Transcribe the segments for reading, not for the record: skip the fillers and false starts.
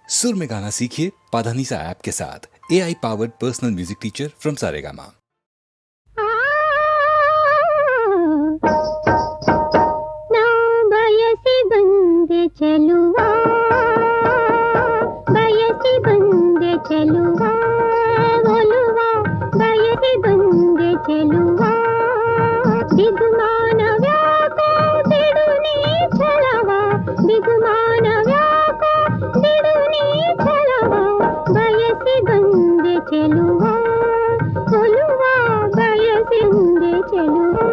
सुर में गाना सीखिए पाधानीसा ऐप के साथ। AI powered personal music teacher from Saregama. चलुआ बयसी बंदे चलुआ बोलुआ बयसी बंदे चलुआ दिगमान व्याको बिडुनी चलवा दिगमान व्याको बिडुनी चलवा बयसी बंदे चलुआ बोलुआ बयसी बंदे चलुआ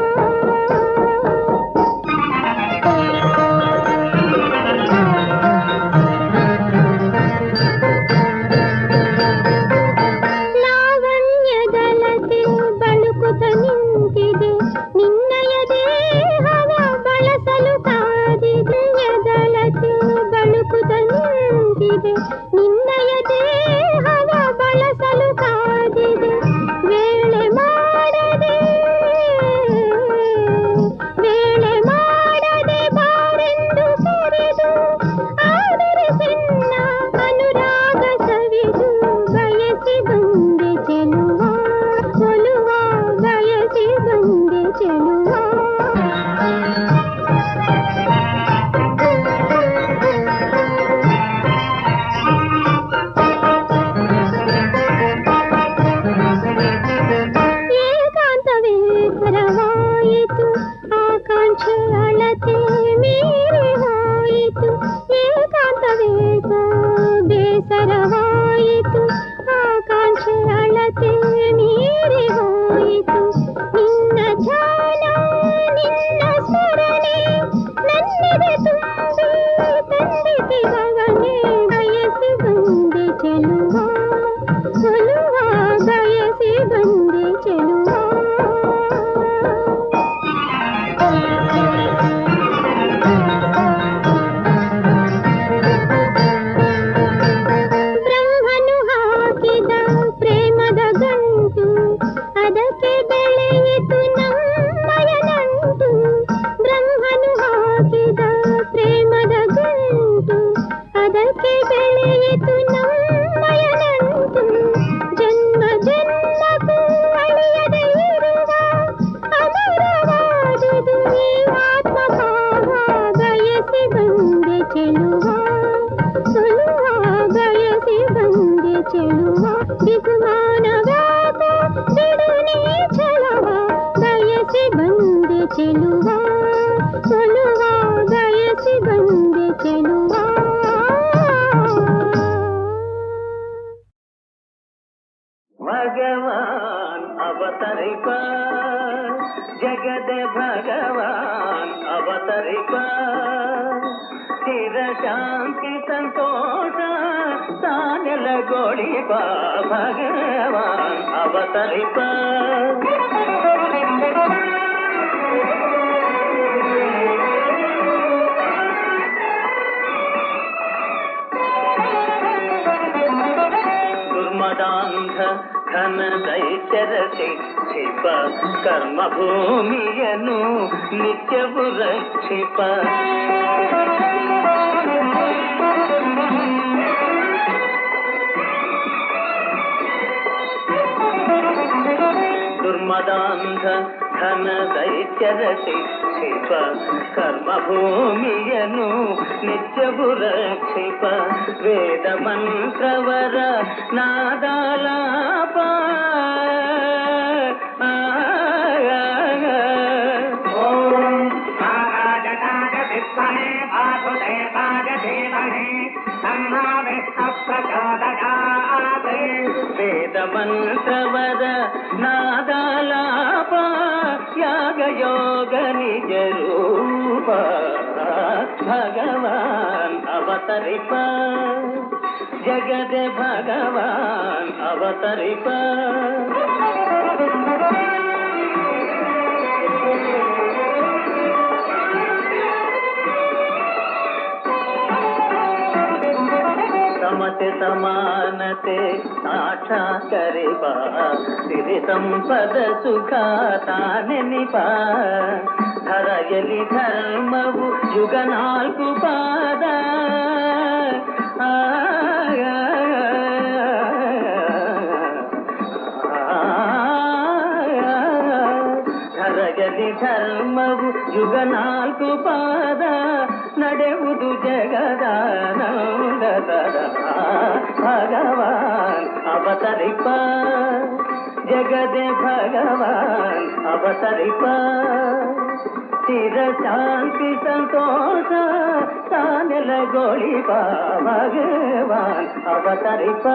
कर्मभूमियनु नित्यवु रक्षिप दुर्मदान्ध घन दैत्यरति शिप कर्मभूमियनु नित्यवु रक्षिप वेद मंत्रवर नादालाप वेद मंत्रवर नादालाप याग योग निज रूप भगवान अवतरिप जगद भगवान अवतरिप समते समानते आशा करिबा सिरि संपद सुख ताने निपा धरयली धर्मವು ಯುಗ ನಾಲ್ಕು ಪಾದ ಜಗದಿ ಧರ್ಮವು ಯುಗ ನಾಲ್ಕು ಪಾದ ನಡೆಯುವುದು ಜಗದಾನಂದದ ಭಗವಾನ್ ಅವತರಿಪ ಜಗದೆ ಭಗವಾನ್ ಅವತರಿಪ ಸ್ಥಿರ ಶಾಂತಿ ಸಂತೋಷ ತಾನೆಲಗೊಳಿಪ ಭಗವಾನ್ ಅವತರಿಪ.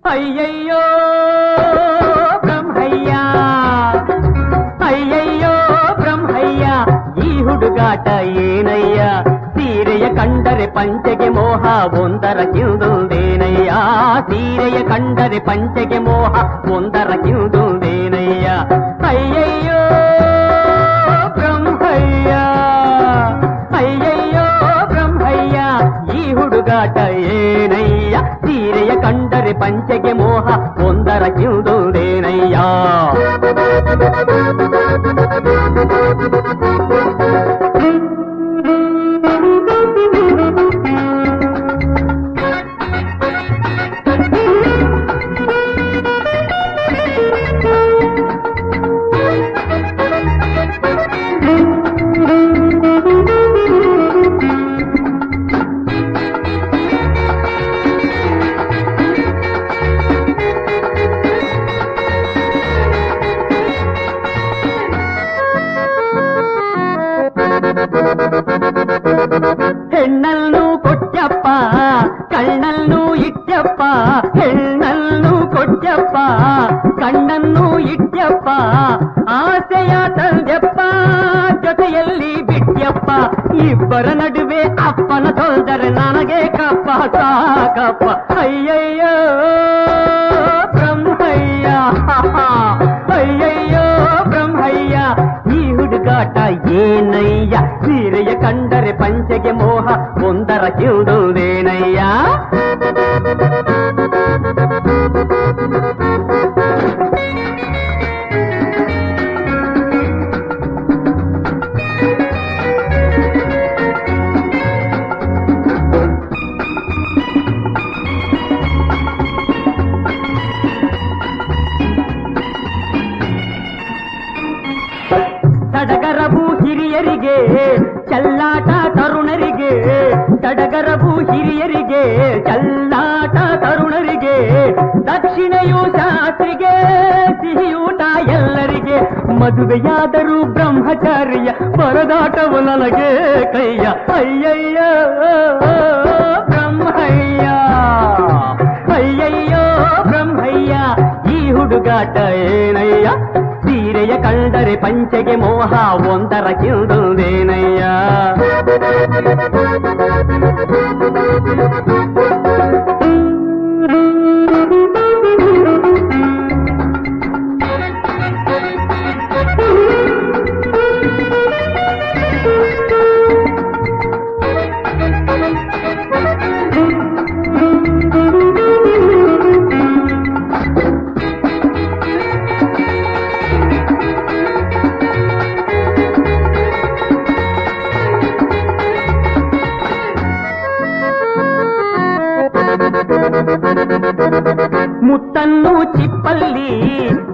ಅಯ್ಯಯ್ಯೋ ಬ್ರಹ್ಮಯ್ಯ, ಅಯ್ಯಯ್ಯೋ ಬ್ರಹ್ಮಯ್ಯ, ಈ ಹುಡುಗಾಟ ಏನಯ್ಯ, ಸೀರೆಯ ಕಂಡರೆ ಪಂಚೆಗೆ ಮೋಹ ಒಂದರ ಕಿಂದುಂದೇನಯ್ಯ, ಸೀರೆಯ ಕಂಡರೆ ಪಂಚೆಗೆ ಮೋಹ ಒಂದರ ಕಿಂದುಂದೇನಯ್ಯ. ಅಯ್ಯಯ್ಯೋ ಬ್ರಹ್ಮಯ್ಯ, ಅಯ್ಯಯ್ಯೋ ಬ್ರಹ್ಮಯ್ಯ, ಈ ಹುಡುಗಾಟ ಏನಯ್ಯ, ಸೀರೆಯ ಕಂಡರೆ ಪಂಚೆಗೆ ಮೋಹ ಒಂದರ ಕಿಂದುಂದೇನಯ್ಯ. ಹೆಣ್ಣನ್ನು ಕೊಟ್ಟಪ್ಪ ಕಣ್ಣನ್ನು ಇಟ್ಟಪ್ಪ, ಹೆಣ್ಣನ್ನು ಕೊಟ್ಟಪ್ಪ ಕಣ್ಣನ್ನು ಇಟ್ಟಪ್ಪ, ಆಸೆಯ ತಂದೆಪ್ಪ ಜೊತೆಯಲ್ಲಿ ಬಿಟ್ಟಪ್ಪ, ಇಬ್ಬರ ನಡುವೆ ಅಪ್ಪನ ತೊಂದರೆ ನನಗೆ ಕಪ್ಪ ಸಾಕಪ್ಪ. ಅಯ್ಯಯ್ಯೋ ಬ್ರಹ್ಮಯ್ಯ, ಅಯ್ಯಯ್ಯೋ ಬ್ರಹ್ಮಯ್ಯ, ಈ ಹುಡುಗಾಟ ಏನಯ್ಯ, ಸೀರೆಯ ಕಂಡರೆ ಪಂಚೆಗೆ ಮೋಹ ಒಂದರ ಕಿಂದುಂದೇನಯ್ಯ. ಸಡಗರವು ಹಿರಿಯರಿಗೆ ಚಲ್ಲಾಟ ತರುಣರಿಗೆ, ಸಡಗರವು ಹಿರಿಯರಿಗೆ ಚಲ್ಲಾಟ ತರುಣರಿಗೆ, ದಕ್ಷಿಣೆಯು ಶಾಸ್ತ್ರಿಗೆ ಸಿಹಿಯೂಟ ಎಲ್ಲರಿಗೆ, ಮದುವೆಯಾದರೂ ಬ್ರಹ್ಮಚಾರ್ಯ ಪರದಾಟವು ನನಗೆ ಕೈಯ. ಅಯ್ಯಯ್ಯ ಬ್ರಹ್ಮಯ್ಯ, ಅಯ್ಯಯ್ಯೋ ಬ್ರಹ್ಮಯ್ಯ, ಈ ಹುಡುಗಾಟ ಏನಯ್ಯ, ಸೀರೆಯ ಕಂಡರೆ ಪಂಚೆಗೆ ಮೋಹ ಒಂದರ ಕಿಂದುಂದೇನಯ್ಯ. ಮುತ್ತನ್ನು ಚಿಪ್ಪಲ್ಲಿ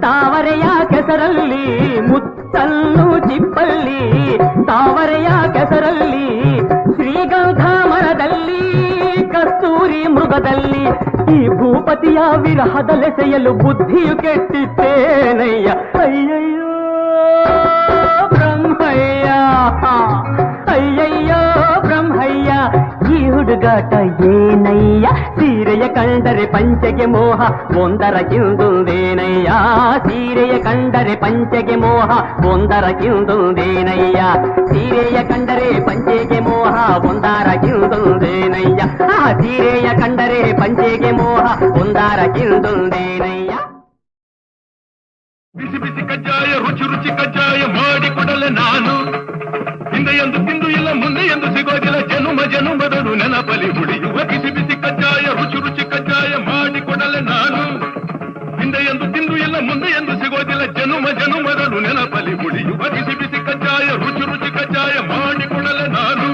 ತಾವರೆಯ ಕೆಸರಲ್ಲಿ, ಮುತ್ತನ್ನು ಚಿಪ್ಪಲ್ಲಿ ತಾವರೆಯ ಕೆಸರಲ್ಲಿ, ಶ್ರೀಗಂಧ ಮರದಲ್ಲಿ ಕಸ್ತೂರಿ ಮೃಗದಲ್ಲಿ, ಈ ಭೂಪತಿಯ ವಿರಹದಲೆಸೆಯಲು ಬುದ್ಧಿಯು ಕೆಟ್ಟಿದ್ದೇನಯ್ಯ. ಅಯ್ಯಯ್ಯೋ ಬ್ರಹ್ಮಯ್ಯ, ಅಯ್ಯಯ್ಯೋ ಬ್ರಹ್ಮಯ್ಯ, ಈ ಹುಡುಗಾಟ ಏನಯ್ಯ, ಸೀರೆಯ ಕಂಡರೆ ಪಂಚೆಗೆ ಮೋಹ ಒಂದರ ಕಿಂದುಂದೇನಯ್ಯ, ಸೀರೆಯ ಕಂಡರೆ ಪಂಚೆಗೆ ಮೋಹ ಒಂದರ ಕಿಂದುಂದೇನಯ್ಯ, ಸೀರೆಯ ಕಂಡರೆ ಪಂಚೆಗೆ ಮೋಹ ಒಂದರ ಕಿಂದುಂದೇನಯ್ಯ, ಆ ಸೀರೆಯ ಕಂಡರೆ ಪಂಚೆಗೆ ಮೋಹ ಒಂದರ ಕಿಂದುಂದೇನಯ್ಯ. ಬಿಸಿ ಬಿಸಿ ಕಜ್ಜಾಯ ರುಚಿ ರುಚಿ ಕಜ್ಜಾಯ ಮಾಡಿಕೊಡಲೆ ನಾನು, ಹಿಂದೆ ಎಂದು ತಿಂದು ಇಲ್ಲ ಮುಂದೆ ಎಂದು ಸಿಗೋದಿಲ್ಲ ಜನುಮ ಜನುಮದಳು ನೆನಪಲಿ ಉಳಿಯುವ ಬಿಸಿ ಬಿಸಿ ಕಜ್ಜಾಯ ರುಚಿ ರುಚಿ ಕಜ್ಜಾಯ ಮಾಡಿಕೊಡಲೆ ನಾನು ಹಿಂದೆ ಎಂದು ತಿಂದು ಇಲ್ಲ ಮುಂದೆ ಎಂದು ಸಿಗೋದಿಲ್ಲ ಜನುಮ ಜನುಮದಳು ನೆನಪಲಿ ಉಳಿಯುವ ಬಿಸಿ ಬಿಸಿ ಕಜ್ಜಾಯ ರುಚಿ ರುಚಿ ಕಜ್ಜಾಯ ಮಾಡಿಕೊಡಲೆ ನಾನು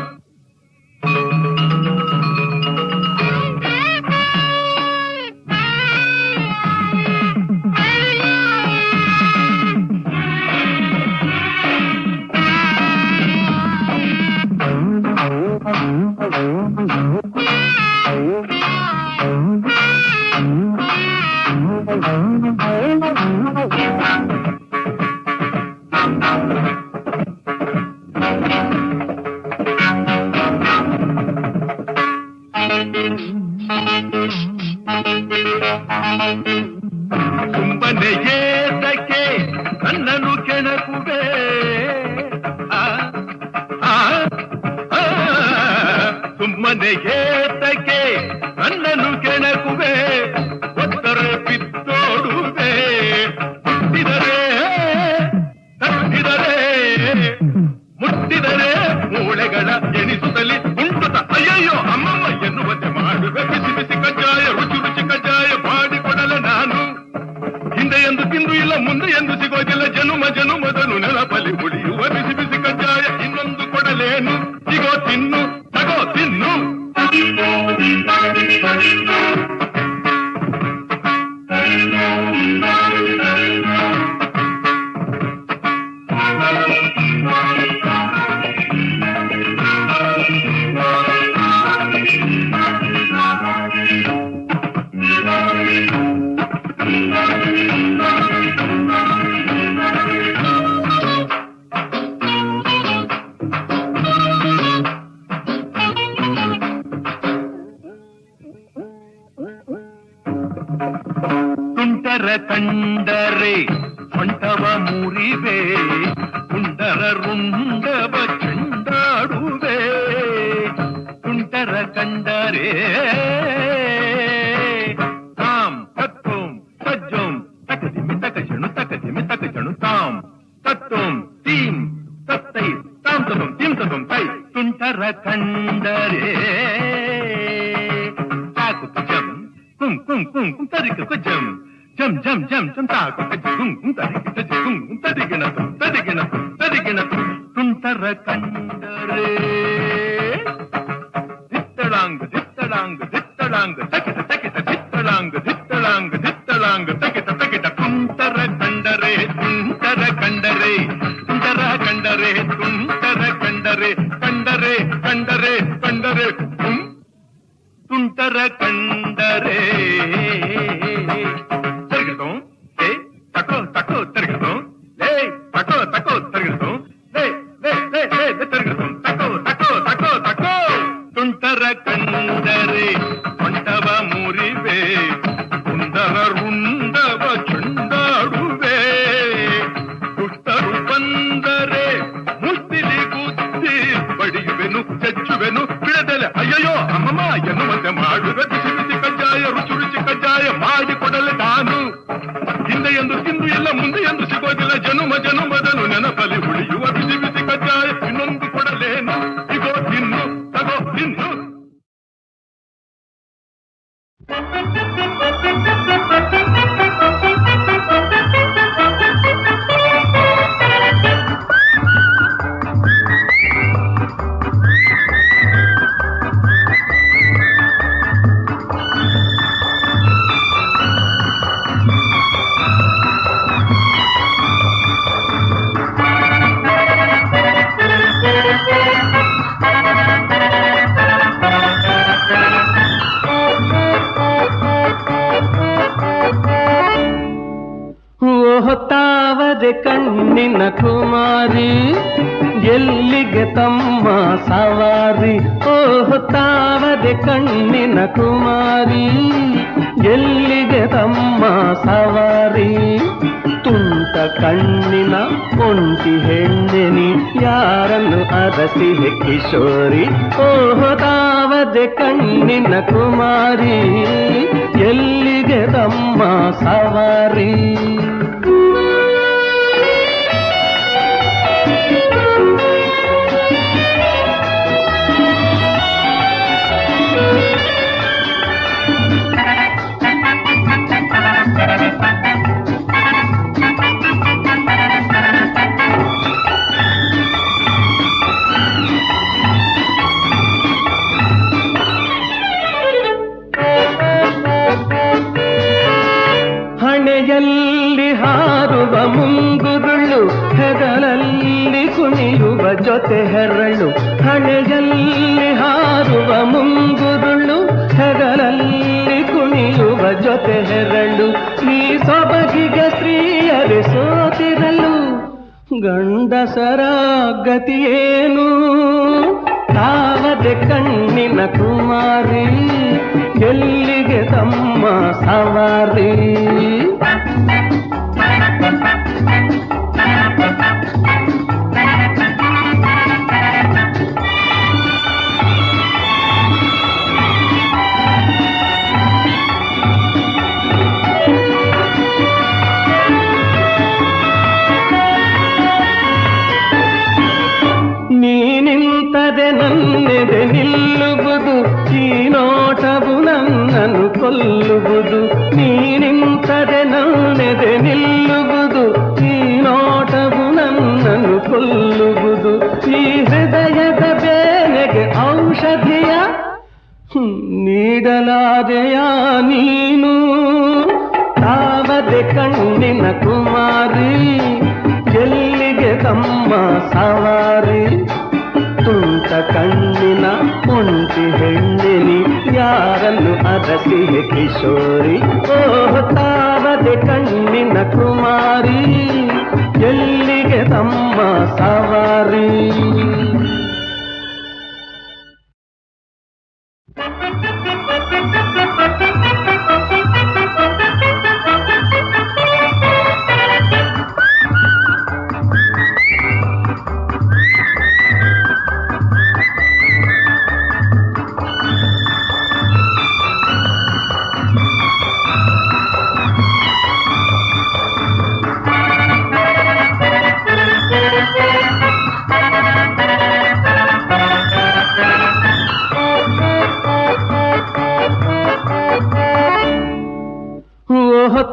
ಸುಮ್ಮನೆ ಏತಕ್ಕೆ ನನ್ನನ್ನು ಕೆಣಕುವೆ ಸುಮ್ಮನೆ ಏತಕ್ಕೆ ನನ್ನನ್ನು ಕೆಣಕುವೆ ಒತ್ತರೆ ಬಿತ್ತೋಡುವೆ ಮುಟ್ಟಿದರೆ ಮೂಳೆಗಳ ಎನಿಸುತ್ತಲಿ ಉಂಟುತ್ತ ಅಯ್ಯಯ್ಯೋ ಅಮ್ಮಮ್ಮ ಎನ್ನುವಂತೆ ಮಾಡುವೆ ಬಿಸಿ ಬಿಸಿ ಕಜ್ಜಾಯ ರುಚಿ ರುಚಿ ಕಜ್ಜಾಯ ಮಾಡಿಕೊಡಲೆ ನಾನು ಹಿಂದೆ ಎಂದು ತಿಂದು ಇಲ್ಲ ಮುಂದೆ ಎಂದು ಸಿಗೋದಿಲ್ಲ ಜನುಮ ಜನುಮದನು ನೆನಪಲಿ ಉಳಿಯುವ ಬಿಸಿ ಬಿಸಿ ಕಜ್ಜಾಯ ಇನ್ನೊಂದು ಕೊಡಲೇನು ಸಿಗೋ ತಿನ್ನು ತಗೋ ತಿನ್ನು ತುಂಟರ ಕಂಡರೆ ಸೊಂಟವ ಮುರಿವೆ ತುಂಟರ ರುಂಡವ ಚೆಂಡಾಡುವೆ ತುಂಟರ ಕಂಡರೆ ತಾಂ ತತ್ತೋಂ ತಜ್ಜೋಂ ತಕದಿಮಿ ತಕಜಣು ತಾಂ ತತ್ತೋಂ ತೀಂ ತತ್ತೈ ತಾಂ ತಬಂ ತೀಂ ತಬಂ ತೈ ತುಂಟರ ಕಂಡರೆ ತಾಕು ಜಂ ಕುಂ ಕುಂ ಕುಂ ಕುಂ ತರಿಕ ಜಂ ಜಂ ಜಂ ಜಂ ಜಂ ತಾಕು ಕುಂ ಕುಂ ತರಿಕ ಕುಂ ತದಿಗಿನ ತುಂಟರ ಕಂಡರೆ ದಿತ್ತಳಾಂಗ ತಕಿಟ ದಿತ್ತಳಾಂಗ ತಕಿಟ ತುಂಟರ ಕಂಡರೆ ತುಂಟರ ಕಂಡರೆ ತಿರುಗಿತು ತಕೋ ತಿರುಗಿತು ತಕೋ ತಿರುಗಿತು ತಿರುಗಿತು ತಕೋ ತುಂಟರ ಕಂಡರೆ ಸೊಂಟವ ಮುರಿವೆ ತುಂಟರ ರುಂಡವ ಚುಂಡಾಡುವೆ ದುಷ್ಟರು ಬಂದರೆ ಮುಸ್ತಿಲಿ ಗುದ್ದಿ ಬಡಿಯುವೆನು ಚಚ್ಚುವೆನು ಬಿಡದಲೆ ಅಯ್ಯಯ್ಯೋ ಅಮ್ಮಮ್ಮ ಎನ್ನುವಂತೆ ಮಾಡುವೆ ಬಿಸಿ ಬಿಸಿ ಕಜ್ಜಾಯ ರುಚಿ ರುಚಿ ಕಜ್ಜಾಯ ಮಾಡಿಕೊಡಲೆ ನಾನು ಹಿಂದೆ ಎಂದು ತಿಂದು ಇಲ್ಲ ಮುಂದೆ ಎಂದು ಸಿಗೋದಿಲ್ಲ ಜನುಮ ಜನುಮದನು ನೆನಪಲಿ ಉಳಿಯುವ ಬಿಸಿ ಬಿಸಿ ಕಜ್ಜಾಯ ಇನ್ನೊಂದು ಕೊಡಲೇನು ಇಗೋ ತಿನ್ನು ತಗೋ ತಿನ್ನು ತಾವರೆ ಕಣ್ಣಿನ ಕುಮಾರಿ ಎಲ್ಲಿಗೆ ತಮ್ಮ ಸವಾರಿ ಓಹ್ ತಾವರೆ ಕಣ್ಣಿನ ಕುಮಾರಿ ಎಲ್ಲಿಗೆ ತಮ್ಮ ಸವಾರಿ ತುಂಟ ಕಣ್ಣಿನ ಒಂಟಿ ಹೆಣ್ಣೆನಿ ಯಾರನ್ನು ಅರಸಿ ಕಿಶೋರಿ ಓಹ್ ತಾವರೆ ಕಣ್ಣಿನ ಕುಮಾರಿ ಎಲ್ಲಿಗೆ ತಮ್ಮ ಸವಾರಿ ಹಣೆಯಲ್ಲಿ ಹಾರುವ ಮುಂಗುರುಳು, ಹೆಗಲಲ್ಲಿ ಕುಣಿಯುವ ಜೊತೆ ಹೆರಳು. ಹಣೆಯಲ್ಲಿ ಹಾರುವ ಮುಂಗುರುಳು, ಹೆಗಲಲ್ಲಿ ಕುಣಿಯುವ ಜೊತೆ ಹೆರಳು. ಈ ಸೊಬಗಿಗೆ ಸ್ತ್ರೀಯರೇ ಸೋತಿರಲು, ಗಂಡಸರ ಗತಿಯೇನು? ತಾವದೆ ಕಣ್ಣಿನ ಕುಮಾರಿ, ಎಲ್ಲಿಗೆ ತಮ್ಮ ಸವಾರಿ? ನೀನಿಂತದೆ ನನ್ನೆದೆ ನಿಲ್ಲುವುದು, ಈ ನೋಟವು ನನ್ನನ್ನು ಕೊಲ್ಲುವುದು. ನೀನಿಂತದೆ ನನ್ನೆದೆ ನಿಲ್ಲುವುದು, ಈ ನೋಟವು ನನ್ನನ್ನು ಕೊಲ್ಲುವುದು. ಈ ಹೃದಯದ ಬೇನೆಗೆ ಔಷಧಿಯ ನೀಡಲಾದೆಯ ನೀನು? ತಾವದೆ ಕಣ್ಣಿನ ಕುಮಾರಿ, ಎಲ್ಲಿಗೆ ತಮ್ಮ ಸವಾರಿ? ತುಂಟ ಕಣ್ಣಿನ ಒಂಟಿ ಹೆಣ್ಣಿನಿ, ಯಾರನ್ನು ಅರಸಿಹೆ ಕಿಶೋರಿ? ಓಹ್ ತಾವದೆ ಕಣ್ಣಿನ ಕುಮಾರಿ, ಎಲ್ಲಿಗೆ ತಮ್ಮ ಸವಾರಿ?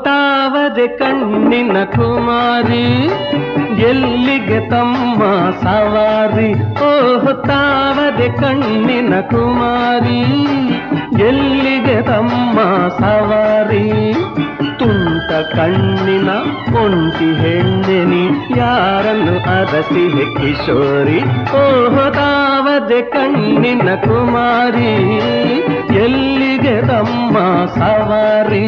ತಾವದೆ ಕಣ್ಣಿನ ಕುಮಾರಿ, ಎಲ್ಲಿಗೆ ತಮ್ಮ ಸವಾರಿ? ಓಹ್ ತಾವದೆ ಕಣ್ಣಿನ ಕುಮಾರಿ, ಎಲ್ಲಿಗೆ ತಮ್ಮ ಸವಾರಿ? ತುಂಟ ಕಣ್ಣಿನ ಒಂಟಿ ಹೆಣ್ಣೆನಿ, ಯಾರನ್ನು ಅರಸಿಹೆ ಕಿಶೋರಿ? ಓಹ್ ತಾವದೆ ಕಣ್ಣಿನ ಕುಮಾರಿ, ಎಲ್ಲಿಗೆ ತಮ್ಮ ಸವಾರಿ?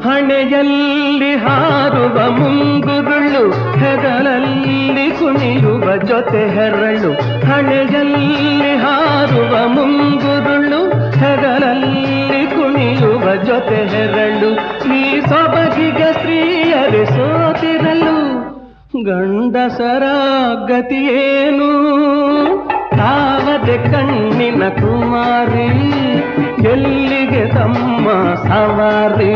ಹಣೆಯಲ್ಲಿ ಹಾರುವ ಮುಂಗುರುಳು, ಹೆಗಲಲ್ಲಿ ಕುಣಿಯುವ ಜೊತೆ ಹೆರಳು. ಹಣೆಯಲ್ಲಿ ಹಾರುವ ಮುಂಗುರುಳು, ಹೆಗಲಲ್ಲಿ ಕುಣಿಯುವ ಜೊತೆ ಹೆರಳು. ಈ ಸೊಬಗಿಗೆ ಸ್ತ್ರೀಯರೇ ಸೋತಿರಲು, ಗಂಡಸರ ಗತಿಯೇನು? ತಾವದೆ ಕಣ್ಣಿನ ಕುಮಾರಿ, ಎಲ್ಲಿಗೆ ತಮ್ಮ ಸವಾರಿ?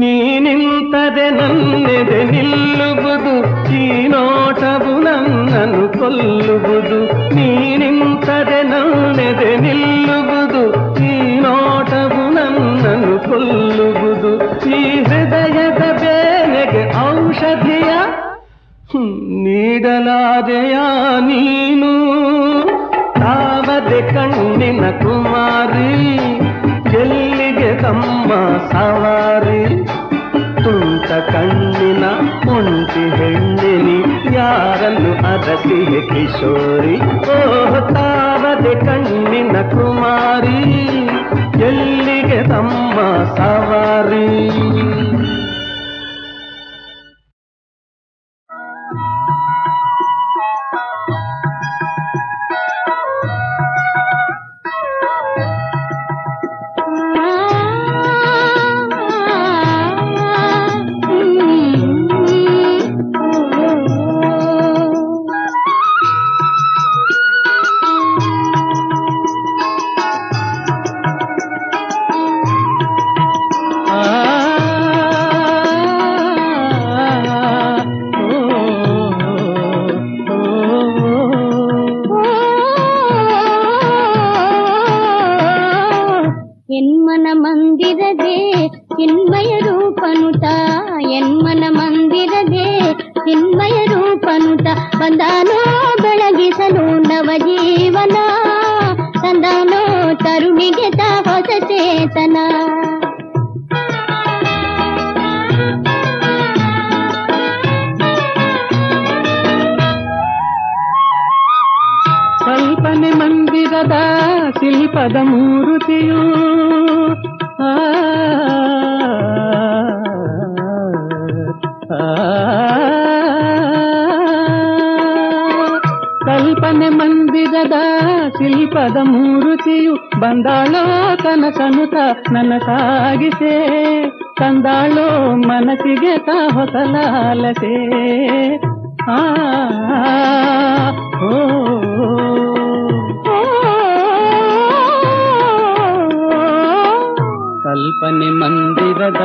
ನೀನಿಂತದೆ ನನ್ನೆದೆ ನಿಲ್ಲುವುದು, ಈ ನೋಟವು ನನ್ನನ್ನು ಕೊಲ್ಲುವುದು. ನೀನಿಂತದೆ ನನ್ನೆದೆ ನಿಲ್ಲುವುದು, ಈ ನೋಟವು ನನ್ನನ್ನು ಕೊಲ್ಲುವುದು. ಈ ಹೃದಯದ ಬೇನೆಗೆ ಔಷಧಿಯ ನೀಡಲಾದೆಯ ನೀನು? ತಾವದೆ ಕಣ್ಣಿನ ಕುಮಾರಿ, ಎಲ್ಲಿಗೆ ತಮ್ಮ ಸವಾರಿ? ತುಂಟ ಕಣ್ಣಿನ ಒಂಟಿ ಹೆಣ್ಣಿನಿ, ಯಾರನ್ನು ಅರಸಿಹೆ ಕಿಶೋರಿ? ಓಹ್ ತಾವದೆ ಕಣ್ಣಿನ ಕುಮಾರಿ, ಎಲ್ಲಿಗೆ ತಮ್ಮ ಸವಾರಿ? ಎನ್ಮನ ಮಂದಿರದೆ ಚಿನ್ಮಯ ರೂಪನುತ ಎನ್ಮನ ಮಂದಿರದೆ ಚಿನ್ಮಯ ರೂಪನುತ ಬಂದಾನೋ ಬೆಳಗಿಸಲು ನವಜೀವನ ತಂದಾನೋ ತರುಣಿಗೆ ತ ಹೊಸ ಚೇತನ ಕಲ್ಪನೆ ಮಂದಿರದ ಶಿಲ್ಪದ ಮೂರುತಿಯು ಕಲ್ಪನೆ ಮಂದಿರದ ಶಿಲ್ಪದ ಮೂರುತಿಯು ಬಂದಾಳೋ ಕನಸನುತ ನನಸಾಗಿಸೆ ತಂದಾಳೋ ಮನಸ್ಸಿಗೆ ತ ಹೊಸಲಾಲಸೆ ಕಲ್ಪನೆ ಮಂದಿರದ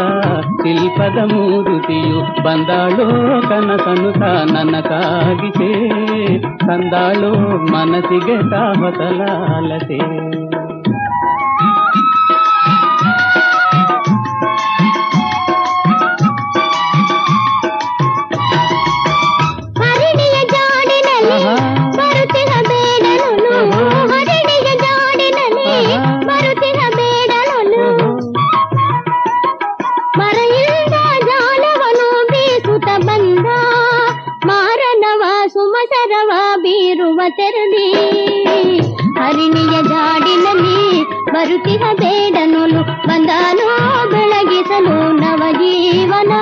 ಶಿಲ್ಪದ ಮೂರುತಿಯು ಬಂದಾಳೋ ಕನಸನು ನನಸಾಗಿಸೆ ತಂದಾಳೋ ಮನಸ್ಸಿಗೆ ತ ಹೊಸಲಾಲಸೆ ತೆರಳಿ ಹರಿಣಿಯ ಜಾಡಿನಲ್ಲಿ ಬರುತ್ತಿಹ ಬೇಡನೊಲು ಬಂದಾನೋ ಬೆಳಗಿಸಲು ನವಜೀವನ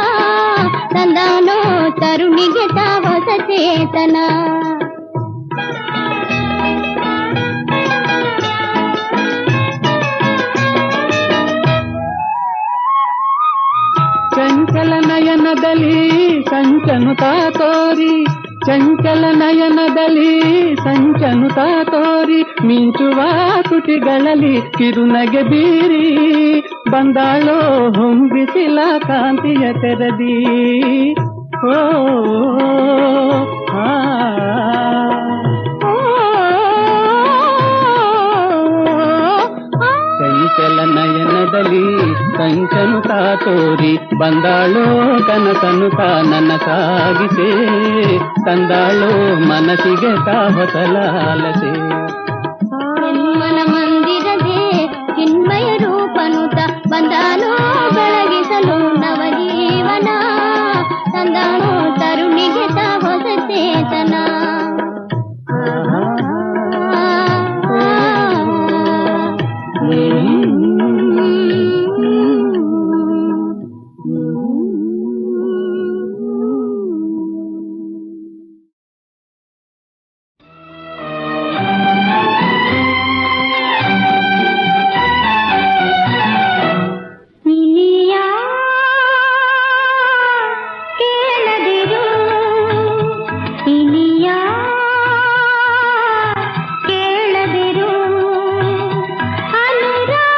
ತಂದಾನೋ ತರುಣಿಗೆ ತ ಹೊಸ ಚೇತನ ಚಂಚಲ ನಯನದಲ್ಲಿ ಸಂಚನುತ ತೋರಿ ಚಂಚಲ ನಯನದಲ್ಲಿ ಸಂಚನುತ ತೋರಿ ಮಿಂಚುವ ತುಟಿಗಳಲ್ಲಿ ಕಿರುನಗೆ ಬೀರಿ ಬಂದಾಳೋ ಹೊಂಬಿಸಿಲ ಕಾಂತಿಯ ತೆರದಿ ಓ ಚಂಚಲ ನಯನದಲ್ಲಿ ಸಂಚನುತ ತೋರಿ ಬಂದಾಳೋ ಕನಸನು ನನಸಾಗಿಸೆ ತಂದಾಳೋ ಮನಸ್ಸಿಗೆ ತ ಹೊಸಲಾಲಸೆ ಎನ್ಮನ ಮಂದಿರದೆ ಚಿನ್ಮಯ ರೂಪನುತ ಬಂದಾನೋ ಬೆಳಗಿಸಲು ನವಜೀವನ ತಂದಾನೋ ತರುಣಿಗೆ ತ ಹೊಸ ಚೇತನ ಅನುರಾಗ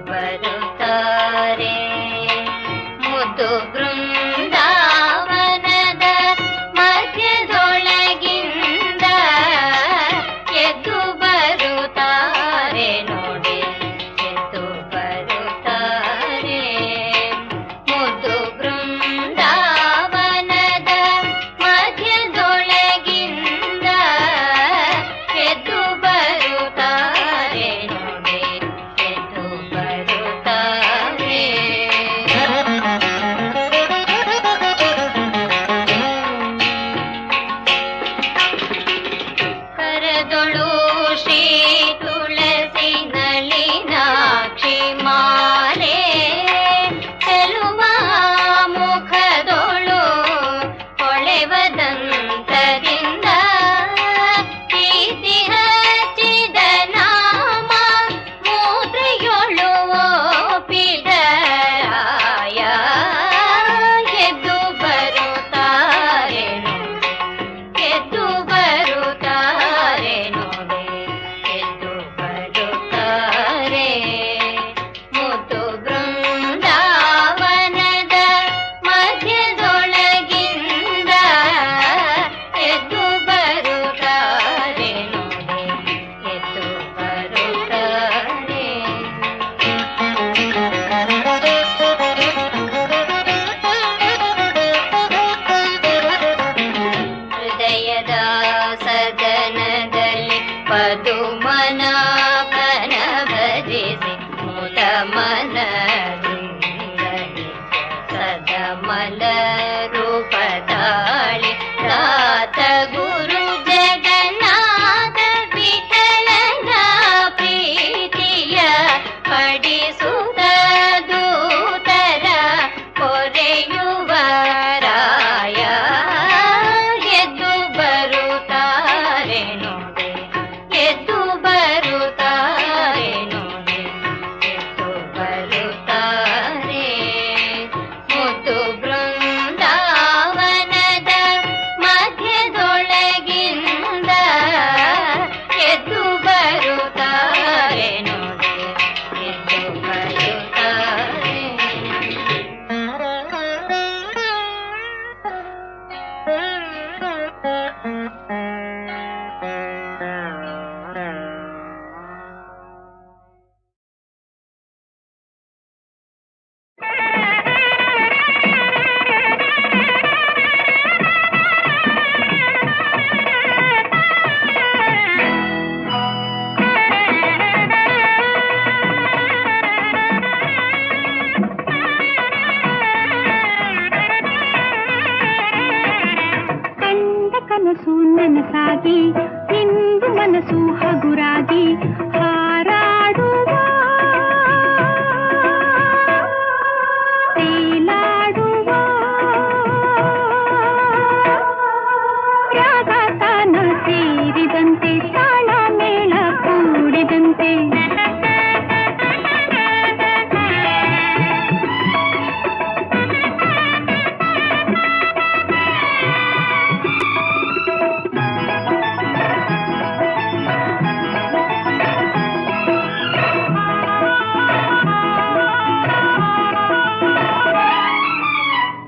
ಬರುತ್ತಾರೆ ಮುದ್ದು ಬೃಂದಾವನದ ಮಧ್ಯದೊಳಗಿಂದ ಎದ್ದು ಬರುತ್ತಾರೆ ನೋಡಿ ಎದ್ದು ಬರುತ್ತಾರೆ ಮುದ್ದು ಬೃಂದಾವನದ ಮಧ್ಯದೊಳಗಿಂದ ಎದ್ದು ಬರುತ್ತಾರೆ ನೋಡಿ ಎದ್ದು ಬರುತ್ತಾರೆ ಕರದೊಳು ಶ್ರೀ ತುಳಸಿ ನಳಿನಾಕ್ಷಿ ಮಾಲೆ ಚೆಲುವ ಮುಖದೊಳು ಹೊಳೆವ ದಂತದಿಂದ ಕೀರ್ತಿ ಹಚ್ಚಿದ ನಾಮ ಮುದ್ರೆಯೊಳು ಒಪ್ಪಿದರಾಯ ಎದ್ದು ಬರುತ್ತಾರೆ ನೋಡಿ ಎದ್ದು ಬರುತ್ತಾರೆ ನೋಡಿ ಎದ್ದು ಬರುತ್ತಾರೆ ಮುದ್ದು ಬೃಂದಾವನದ ಮಧ್ಯದೊಳಗಿಂದ ಎದ್ದು ಬರುತ್ತಾರೆ ನೋಡಿ ಎದ್ದು ಬರುತ್ತಾರೆ ಹೃದಯದ ಸದನದಲ್ಲಿ ಪದುಮನಾಭನ ಭಜಿಸಿ ಮುದ ಮನದಿಂದಲೇ ಸದಮಲ ರೂಪ ತಾಳಿ ತಾತ ಗುರು ಜಗನ್ನಾಥ ವಿಠಲನ ಪ್ರೀತಿಯ ಪಡಿಸುತ್ತ ದೂತರ ಕೊರೆಯುವ ರಾಯ ಎದ್ದು ಬರುತ್ತಾರೆ ನೋಡಿ ಎದ್ದು ಬರುತ್ತಾರೆ ನೋಡಿ ಎದ್ದು ಬರುತ್ತಾರೆ ಮುದ್ದು ಬೃಂದಾವನದ ಮಧ್ಯದೊಳಗಿಂದ ಎದ್ದು ಬರುತ್ತಾರೆ ನೋಡಿ ಎದ್ದು ಕಂಡ ಕನಸು ನನಸಾಗಿ ಇಂದು ಮನಸ್ಸು ಹಗುರಾಗಿ ಹಾರಾಡುವ ತೇಲಾಡುವ ರಾಗ ತಾನ ಸೇರಿದಂತೆ ತಾಳ ಮೇಳ ಕೂಡಿದಂತೆ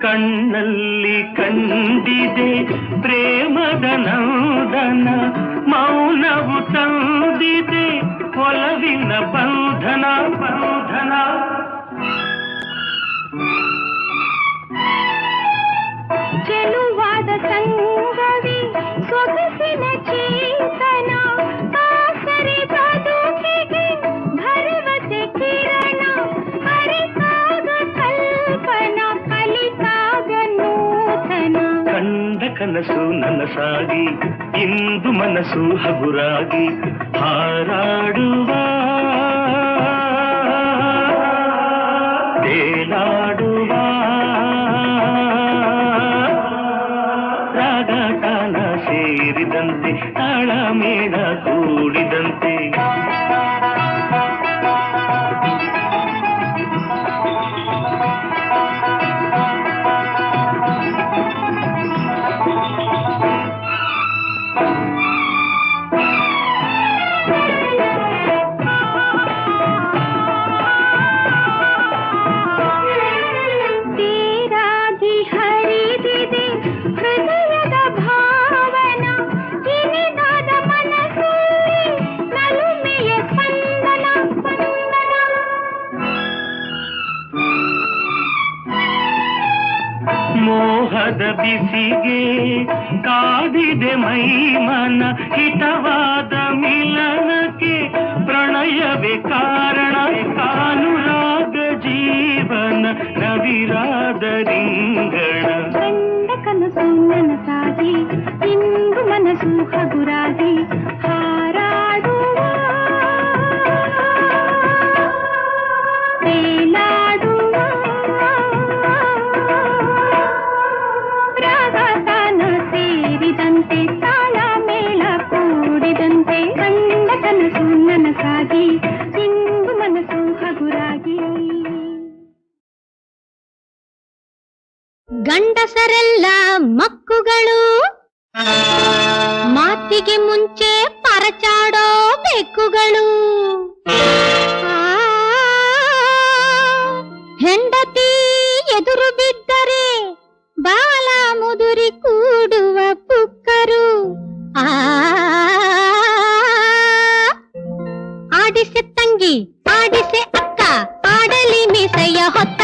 ಕಣ್ಣಲ್ಲಿ ಕಂಡಿದೆ ಪ್ರೇಮದ ನಂದನ ಮೌನವು ತಂದಿದೆ ಒಲವಿನ ಬಂಧನ ಬಂಧನ ಚೆಲುವಾದ ಸಂಗವಿ ಸೊಗಸಿನ ಚೇತನ ಆಸರೆ ಬದುಕಿಗೆ ಭರವಸೆ ಕಿರಣ ಅರಿತಾಗ ಕಲ್ಪನಾ ಕಲಿತಾಗ ನೂತನ ಕಂಡ ಕನಸು ನನಸಾಗಿ ಇಂದು ಮನಸ್ಸು ಹಗುರಾಗಿ ಹಾರಾಡುವ ತೇಲಾಡುವ ರಾಗ ತಾನ ಸೇರಿದಂತೆ ತಾಳ ಮೇಳ ಕೂಡಿದಂತೆ ಮೋಹದ ಬಿಸಿಗೆ ಕಾದಿದೆ ಮೈ ಮನ ಹಿತವಾದ ಮಿಲನಕ್ಕೆ ಪ್ರಣಯವೇ ಕಾರಣ ಕಾನುರಾಗ ಜೀವನ ನವಿರಾದ ರಿಂಗಣ ಕಂಡ ಕನಸು ನನಸಾಗಿ ಇಂದು ಮನಸ್ಸು ಹಗುರಾಗಿ ಹಾರಾಡುವ ತೇಲಾಡುವ ರಾಗತಾನ ಸೇರಿದಂತೆ ತಾಳ ಮೇಳ ಕೂಡಿದಂತೆ ಕಂಡ ಕನಸು ನನಸಾಗಿ ಇಂದು ಮನಸ್ಸು ಹಗುರಾಗಿ. ಗಂಡಸರೆಲ್ಲ ಮಕ್ಕುಗಳು ಮಾತಿಗೆ ಮುಂಚೆ ಪರಚಾಡೋ ಬೆಕ್ಕುಗಳು ಹೆಂಡತಿ ಎದುರು ಬಿದ್ದರೆ ಬಾಲ ಮುದುರಿ ಕೂಡುವ ಪುಕ್ಕರು ಆಡಿಸೆ ತಂಗಿ ಆಡಿಸೆ ಅಕ್ಕ ಆಡಲಿ ಮೀಸೆಯ ಹೊತ್ತ